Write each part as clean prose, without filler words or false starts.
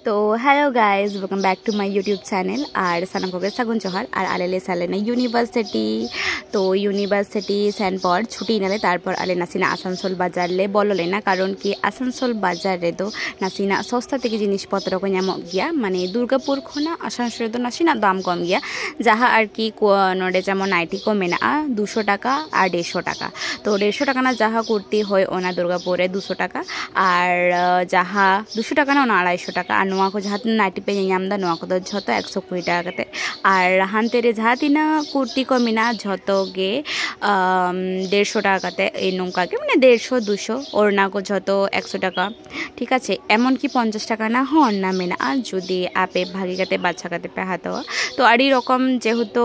तो hello guys welcome back to my YouTube channel और सानम को सागुन जोहार और आले ले सालेना यूनिवर्सिटी तो यूनिवर्सिटी सेन पर छुट्टी नाले तारपर आले नासिना आसानसोल बाजार ले बोलो लेना कारण कि आसानसोल बाजार रे दो नासिना सस्ता तेगे जिनिस पत्र को नामक गया माने दुर्गापुर खोना आसानसोल दो नासिना दाम कम गया जहाँ आर कि नोडे जेमन नाइटी को मेना 200 टाका और 150 टाका तो 150 टाका ना जहाँ कुर्ती होय ओना दुर्गापुर 200 टाका और जहाँ 200 टाका ना 250 टाका नोआ को जहाँ नाइटी पे नामदा नोआ को झोतो 120 टाका कते और हानते रे जहाँ तीना कुर्ती को मेना झोतो गे 150 टाका कते ए नोंका के माने 150 200 ओरना को झोतो 100 टाका ठीक आछे एमन की 50 टाका ना ओरना मेना जदि आपे भागी कते बाछा कते पे हातो तो आड़ी रकम जेहेतु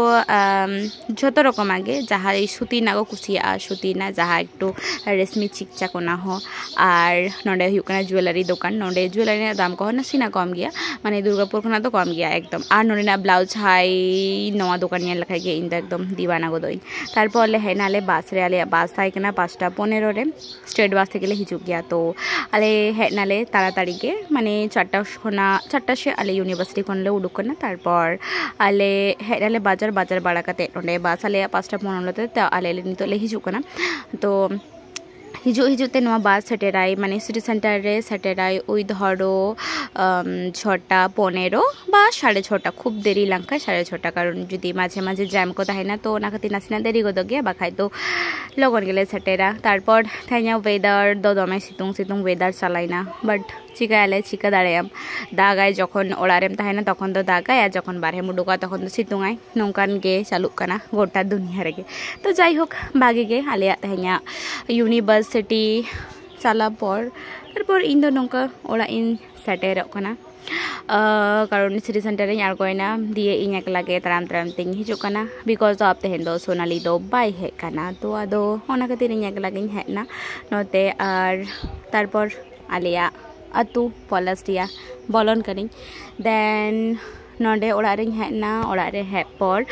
झोतो रकम आगे जहाँ सुती ना को कुसिया सुती ना जहाँ एकटू रेशमी चिकचा को ना हो और नोडे हुकना ज्वेलरी दुकान नोडे ज्वेलरी दाम को नासिना कम गया माने दुर्गापुर खोना तो कम गया एकदम और नोडे ब्लाउज हाई नवा दुकान लखा गया इन एकदम दीवाना गोदई तारपर ले हेनाले बास रे आले बास थाइकना 5:15 रे स्टेट बास থেকে हिजुग गया तो आले हेनाले ताड़ाताड़ी के माने 4टा खोना 4टा से आले यूनिवर्सिटी खोनले उडुकना तारपर आले हेनाले बाजार बाजार बाड़ा कते नोडे बास आले 5:15 ते आले नितले हिजुकना तो हिजुते बास सेटेराई माने सिटी सेंटर रे सेटेराई ओई धरो 6:15 बा 6:30 खूब देरी लंका 6:30 कारण जुदी माझे माझे जैम को ताहेना तो ना खातिर नासिना देरी गद गया बाखाय तो लगन गेले सेटेरा तारपर थाइना वेदार दो दमे सितुंग सितुंग वेदार चलाइना बट चिकायाले चिका दाड़ेयाम दागाय जखन ओड़ारेम ताहेना तखन तो दागाय और जखन बारहे मुडुका तखन तो सितुंगाय नोंकान गे चालुक कना गोटा दुनिया रे तो जाई होक बागे गे आले ताहेना यूनिवर्सिटी चला पर तारपर इन दो नोंका ओड़ा इन सेटेरक कना कारण सिटी सेंटर रे आड़गोयना दिए इन एकला गे ताराम ताराम तिंग हिजुकना बिकॉज ऑफ तेहेन दो सोनाली दो बाय हेकना तो आदो ओना खातिर इन एकला गे हेना नोते और तारपर आलिया अतु पलास्टिया बलन करिंग देन नोडे ओड़ा रे हेना ओड़ा रे हे पर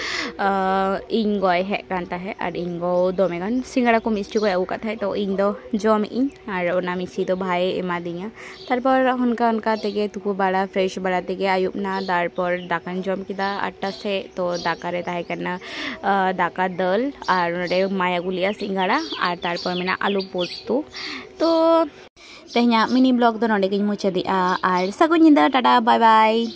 इन गय हे कान ताहे और इन गो दोमेगान सिंगाड़ा को मिष्टि को आगु काथाय तो इन दो जम इन और ओना मिष्टि तो भाई एमा दिया तारपर उनका उनका तेगे तुकु बाड़ा फ्रेश बाड़ा तेगे आयुबना तारपर दाकान जम किदा 8टा से तो दाका रे ताहे कना दाका दल और नोडे माया गुलिया सिंगाड़ा और तारपर मेना आलू पोस्तो तो तेहना मिनी ब्लॉग तो नोडे गिन मुचादिया और सागुन निदा टाटा बाय बाय।